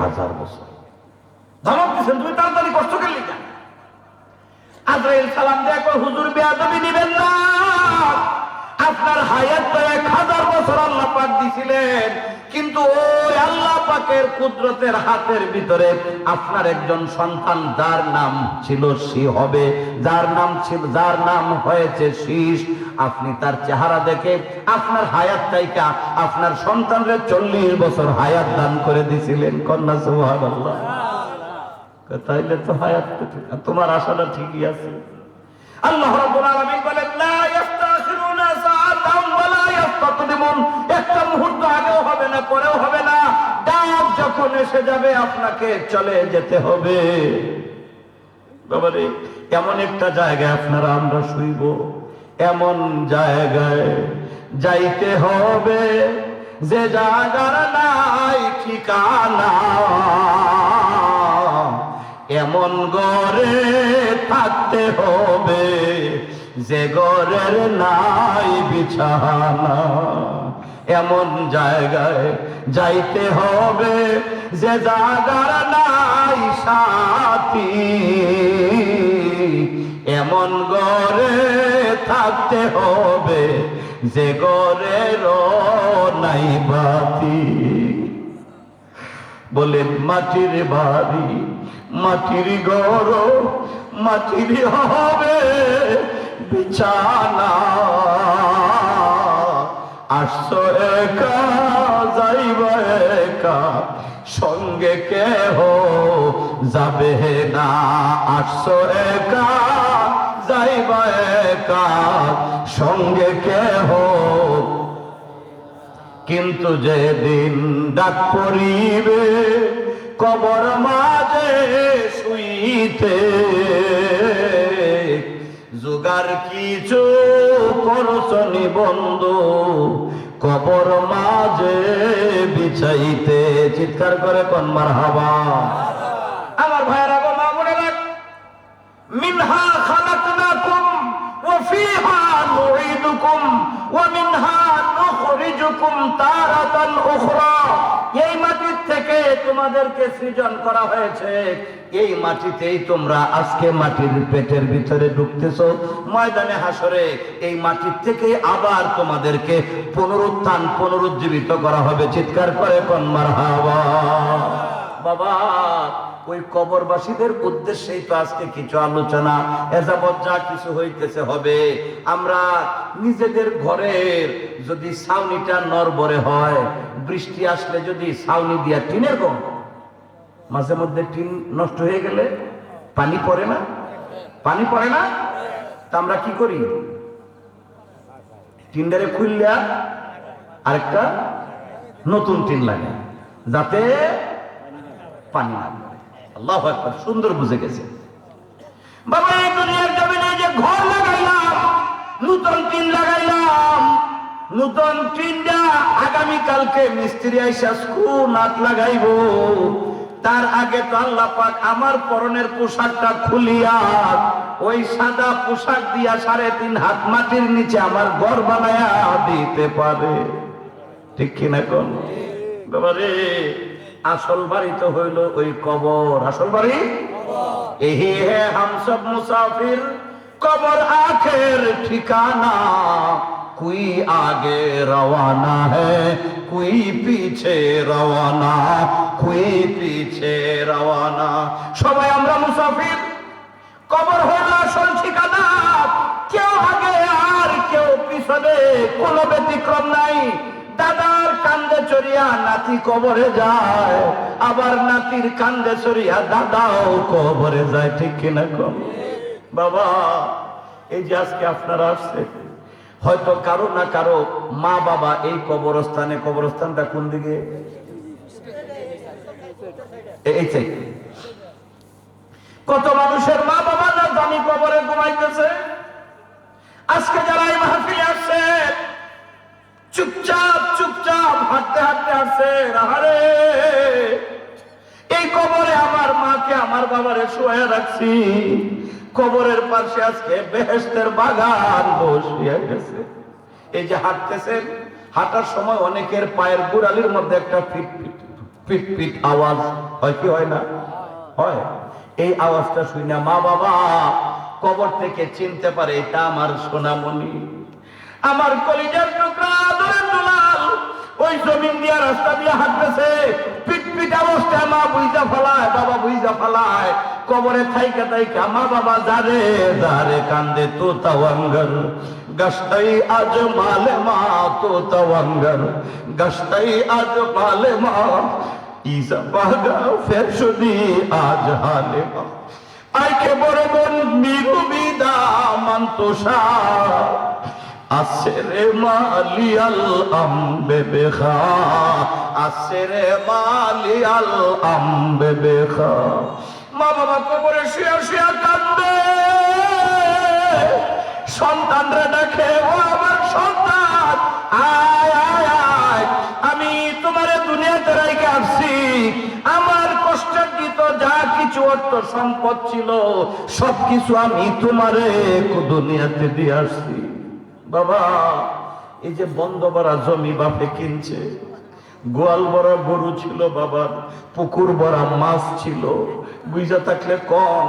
1000 বছর। ধমক দিচ্ছেন, তুমি তাড়াতাড়ি কষ্ট করলি কেন? আজরাইল সালাম দিয়ে কয়, হুজুর বেয়াদবি দিবেন না, আপনার হায়াত তো 1000 বছর আল্লাহ পাক দিছিলেন, কিন্তু ওই আল্লাহ পাকের কুদরতের হাতের ভিতরে আপনার একজন সন্তান যার নাম ছিল হবে, যার নাম হয়েছে শীষ। আপনি তার চেহারা দেখে আপনার হায়াত চাইকা আপনার সন্তানরে 40 বছর হায়াত দান করে দিছিলেন। কন্যা সুবহানাল্লাহ। তাইলে তো হায়াত তোমার আশাটা ঠিকই আছে। আল্লাহ রাব্বুল আলামিন বলেন, লা ইস্তাখিরুনা সাআতাম ওয়া লা ইস্তাকদিমুন, একটা মুহূর্ত আগেও হবে না, পরেও হবে না। ডাক যখন এসে যাবে আপনাকে চলে যেতে হবে। বাবারে, এমন একটা জায়গায় আপনারা আমরা শুইব, এমন জায়গায় যাইতে হবে যে জায়গার নাই ঠিকানা, এমন ঘরে থাকতে হবে যে ঘরের নাই বিছানা, এমন জায়গায় যাইতে হবে যে জায়গার নাই সাথী, এমন ঘরে থাকতে হবে যে ঘরের নাই বাতি। বলে মাটির বাড়ি, মাটির ঘর, মাটির হবে বিছানা, আসছো একা যাইবা একা, সঙ্গে কেহ যাবে না। আসছো একা যাইবা একা, সঙ্গে কেহ, কিন্তু যেদিন ডাক পড়িবে কবর মাঝে শুইতে, জোগাড় কিছু করছনি বন্ধু কবর মাঝে বিছাইতে। চিৎকার করে কোন মারহাবা। আমার ভাইয়েরা গো, মা বোনেরা, মিনহা খালাকনাকুম ওয়া ফিহা নুঈদুকুম ওয়া মিনহা নুখরিজুকুম তারাতান উখরা। এই মাটির থেকে তোমাদেরকে সৃজন করা হয়েছে, এই মাটিতেই তোমরা আজকে মাটির পেটের ভিতরে ঢুকতেছো, ময়দানে হাসরে এই মাটির থেকে আবার তোমাদেরকে পুনরুত্থান পুনরুজ্জীবিত করা হবে। চিৎকার করে কোন মারহাবা। বাবা, ওই কবরবাসীদের উদ্দেশ্যেই তো আজকে কিছু আলোচনা। এযাবৎ যা কিছু হইতেছে হবে, আমরা নিজেদের ঘরের যদি ছাউনিটা নড়বড়ে হয়, বৃষ্টি আসলে যদি ছাউনি দিয়া টিনের ঘর, মাঝে মধ্যে টিন নষ্ট হয়ে গেলে পানি পড়ে না, পানি পড়ে না, তা আমরা কি করি? টিনটারে খুললে আরেকটা নতুন টিন লাগে যাতে পানি না পড়ে। আল্লাহু আকবার, সুন্দর বুঝে গেছে। বাবা, এই দুনিয়ার জমিনে যে ঘর লাগাইলাম, নতুন টিন লাগাইলাম, নতুন টিনটা আগামীকালকে মিস্ত্রি আইসা নাট লাগাইব, তার আগে তো আল্লাহ পাক আমার পরনের পোশাকটা খুলিয়া ওই সাদা পোশাক দিয়া 3.5 হাত মাটির নিচে আমার ঘর বানায়া দিতে পারে। ঠিক কিনা কোন? বাবারে, আসল বাড়ি তো হইল ওই কবর। আসল বাড়ি यही है हम सब मुसाफिर, कब्र आखिर ठिकाना, कोई आगे रवाना है कोई पीछे रवाना, कोई पीछे रवाना। সবাই আমরা মুসাফির, কবর হলো আসল ঠিকানা, কেউ আগে আর কেউ পিছনে, কোনো ব্যতিক্রম নাই। দাদার কান্দে চড়িয়া নাতি কবরে যায়, আবার নাতির কান্দে চড়িয়া দাদাও কবরে যায়। ঠিক কিনা কম? বাবা, এই যে আজকে আপনারা আসছে, হয়তো কারো না কারো মা বাবা এই কবরস্থানে, কবরস্থানটা কোন দিকে? এই চাই কত মানুষের মা বাবা না জানি কবরে ঘুমাইতেছে। আজকে যারা এই মাহফিলে আসছে, চুপচাপ চুপচাপ হাঁটতে হাঁটতে আসছে, আহারে এই কবরে আমার মাকে আমার বাবারে শুয়ে রাখছি, কবরের পাশে আজকে বেহেশতের বাগান বসিয়া গেছে। এই যে হাঁটতেছেন, হাঁটার সময় অনেকের পায়ের গোড়ালির মধ্যে একটা ফিট ফিট পিট পিট আওয়াজ হয় কি হয় না? হয়। এই আওয়াজটা শুনে মা বাবা কবর থেকে চিনতে পারে এটা আমার সোনামণি, আমার কলিজার টুকরা, আদরের দুলাল। ওই জমিন দিয়া রাস্তা দিয়ে হাঁটতেছে, পিট পিট অবস্থায় মা বুঝা ফেলায়, বাবা বুঝা ফেলায়। কবরে থাইকা থাইকা মা বাবা যারে যারে কান্দে তো তাওয়াঙ্গার গশতাই আজ মালে মা তো তাওয়াঙ্গার গশতাই আজ মালে মা ইসা বাগা ফেরশুদি আজ হালে মা আইকে বড় বোন মিরু বিদা মন্তোষা আসরে মালিয়াল আম্বে বেখা আসরে মালিয়াল আম্বে বেখা। মা বাবা কবরে শুয়ে শুয়ে কান্দে, সন্তানরা ডাকে, ও আমার সন্তান আয় আয় আয়, আমি তোমারে দুনিয়াতে রাইখে আসছি, আমার কষ্টার্জিত যা কিছু অর্থ সম্পদ ছিল সবকিছু আমি তোমারে দুনিয়াতে দিয়ে আসছি। বাবা এই যে বন্ধ ভরা জমি বাপে কিনছে, গোয়াল ভরা গরু ছিল বাবার, পুকুর ভরা মাছ ছিল, বুঝা থাকলে কম।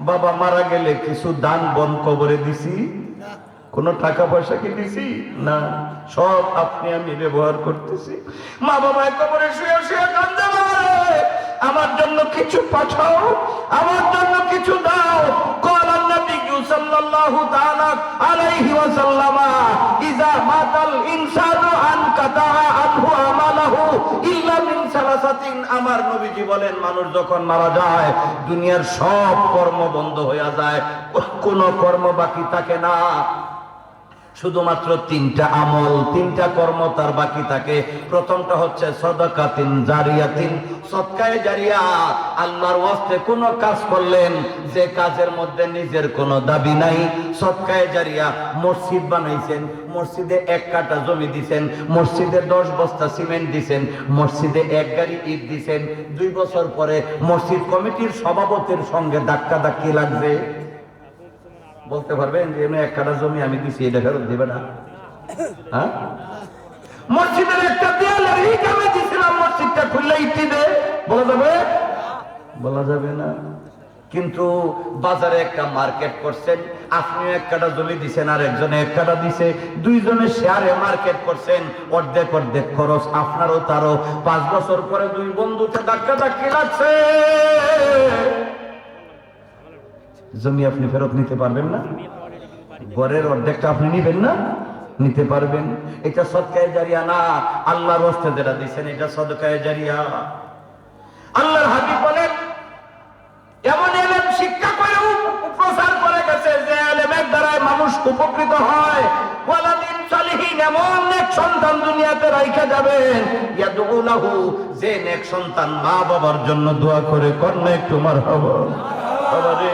বাবা মারা গেলে কিছু দান বন কবরে দিছি? কোনো টাকা পয়সা কি দিছি? না, সব আপনি আমি ব্যবহার করতেছি। মা বাবা কবরে শুয়ে শুয়ে কান্দে, আমার জন্য কিছু পাঠাও, আমার জন্য কিছু দাও। কলান নবী সাল্লাল্লাহু তাআলা আলাইহি ওয়াসাল্লাম ইযা মাতাল ইনসানু আন কাতা আনহু আমালাহু ইল্লা মিন সালাসাতিন। আমার নবীজি বলেন মানুষ যখন মারা যায় দুনিয়ার সব কর্ম বন্ধ হয়ে যায়, কোনো কর্ম বাকি থাকে না, শুধুমাত্র তিনটা আমল, তিনটা কর্ম তার বাকি থাকে। প্রথমটা হচ্ছে সাদাকাতিন জারিয়াতিন, সদকায়ে জারিয়া। আল্লাহর ওয়াস্তে কোনো কাজ করলেন যে কাজের মধ্যে নিজের কোনো দাবি নাই, সদকায়ে জারিয়া। মসজিদ বানাইছেন, মসজিদে 1 কাঠা জমি দিছেন, মসজিদে 10 বস্তা সিমেন্ট দিছেন, মসজিদে 1 গাড়ি ইট দিছেন। 2 বছর পরে মসজিদ কমিটির সভাপতির সঙ্গে ধাক্কা ধাক্কি লাগবে, বলতে পারবেন যে এমনি 1 কাঠা জমি আমি দিছি, এটা ফেরত দেবে না? হ্যাঁ, মসজিদের একটা দেয়ালের ইট আমি দিছিলাম, মসজিদটা খুললে ইট দিবে, বলা যাবে? বলা যাবে না। কিন্তু বাজারে একটা মার্কেট করছেন, আপনি 1 কাঠা জমি দিছেন আর একজনে 1 কাঠা দিছে, দুইজনে শেয়ারে মার্কেট করছেন, অর্ধেক অর্ধেক খরচ আপনারও তারও। 5 বছর পরে 2 বন্ধুতে ধাক্কা ধাক্কি লাগছে, জমি আপনি ফেরত নিতে পারবেন না, ঘরের অর্ধেকটা আপনি নিবেন না, নিতে পারবেন। এটা সদকায়ে জারিয়া না, আল্লাহর ওয়াস্তে যেটা দিবেন এটা সদকায়ে জারিয়া। আল্লাহর হাবিব বলেন এমন ইলম শিক্ষা করে প্রচার করে গেছে যে ইলমের দ্বারা মানুষ উপকৃত হয়। ওয়ালাদিন সালিহিন, এমন নেক সন্তান দুনিয়াতে রাইখা যাবেন, ইয়াদউ লাহু, যে নেক সন্তান মা বাবার জন্য দোয়া করে, কন্যা একটু মারহাবা। বাবারে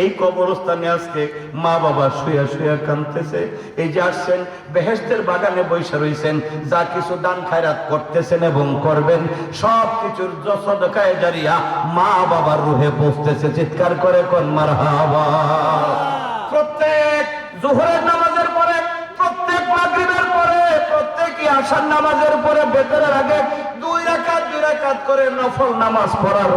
এই কবরস্থানে আজকে মা বাবা শুয়া শুয়া কাঁদতেছে। এই যে আসছেন বেহেশতের বাগানে বৈশা রইছেন, যা কিছু দান খায়রাত করতেছেন এবং করবেন সব কিছুর সদকায়ে জারিয়া মা বাবার রুহে পৌঁছতেছে। চিৎকার করে কোন মারহাবা। প্রত্যেক যোহরের নামাজের পরে, প্রত্যেক মাগরিবের পরে, প্রত্যেক আশার নামাজের পরে, বেতরের আগে 2 রাকাত করে নফল নামাজ পড়ার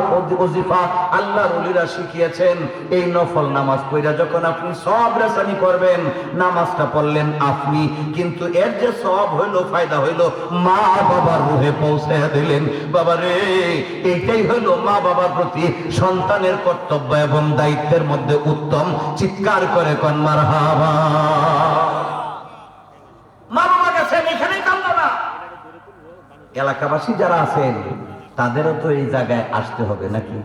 ওজিফা আল্লাহর ওলিরা শিখিয়েছেন। এই নফল নামাজ পড়া যখন আপনি সব রেসানি করবেন, নামাজটা পড়লেন আপনি, কিন্তু এর যে সব হইল, ফায়দা হইল, মা বাবার রুহে পৌঁছে দিলেন। বাবারে এইটাই হইল মা বাবার প্রতি সন্তানের কর্তব্য এবং দায়িত্বের মধ্যে উত্তম। চিৎকার করে কোন মারহাবা। মা বাবা গেছেন, এখানেই কান্দো না। এলাকাবাসী যারা আছেন তাদেরও তো এই জায়গায় আসতে হবে নাকি?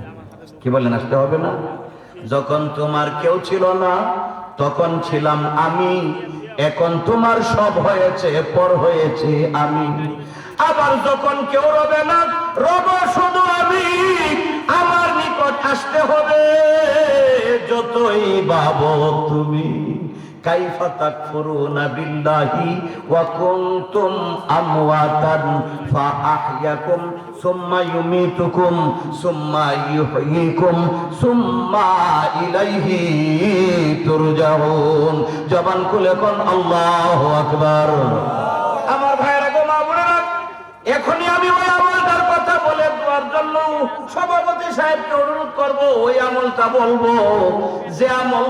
কি বলেন, আসতে হবে না? যখন তোমার কেউ ছিল না তখন ছিলাম আমি, এখন তোমার সব হয়েছে, পর হয়েছে আমি। আবার যখন কেউ রবে না, রব শুধু আমি, আমার নিকট আসতে হবে যতই ভাবো তুমি। কাইফা তাকফুরুনা বিল্লাহি ওয়া কুনতুম আমওয়াতান ফাআহইয়াকুম সুম্মা ইউমীতুকুম সুম্মা ইউহয়ীকুম সুম্মা ইলাইহি তুরজাউন। জবান খুলে কোন আল্লাহু আকবার। আমার ভাইরা গো, মা বোনেরা, এখনই আমি ওই আমলটার কথা বলে করার জন্য সভাপতি সাহেবকে অনুরোধ করব, ওই আমলটা বলবো যে আমল